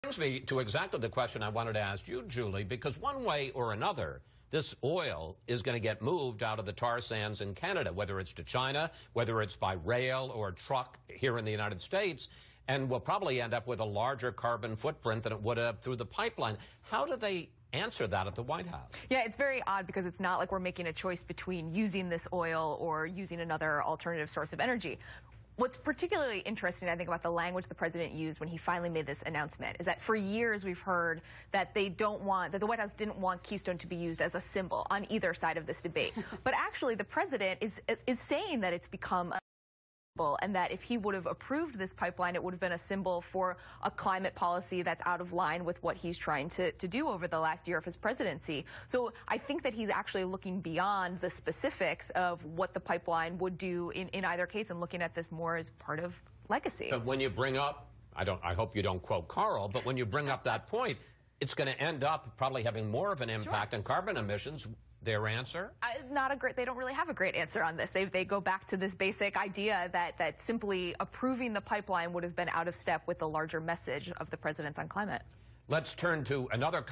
Brings me to exactly the question I wanted to ask you, Julie, because one way or another, this oil is going to get moved out of the tar sands in Canada, whether it's to China, whether it's by rail or truck here in the United States, and we'll probably end up with a larger carbon footprint than it would have through the pipeline. How do they answer that at the White House? Yeah, it's very odd because it's not like we're making a choice between using this oil or using another alternative source of energy. What's particularly interesting, I think, about the language the president used when he finally made this announcement is that for years we've heard that that the White House didn't want Keystone to be used as a symbol on either side of this debate. But actually, the president is saying that it's become a symbol, and that if he would have approved this pipeline, it would have been a symbol for a climate policy that's out of line with what he's trying to do over the last year of his presidency. So I think that he's actually looking beyond the specifics of what the pipeline would do in either case and looking at this more as part of legacy. But when you bring up, I hope you don't quote Carl, but when you bring up that point, it's going to end up probably having more of an impact on carbon emissions. Their answer? They don't really have a great answer on this. They go back to this basic idea that simply approving the pipeline would have been out of step with the larger message of the president's on climate. Let's turn to another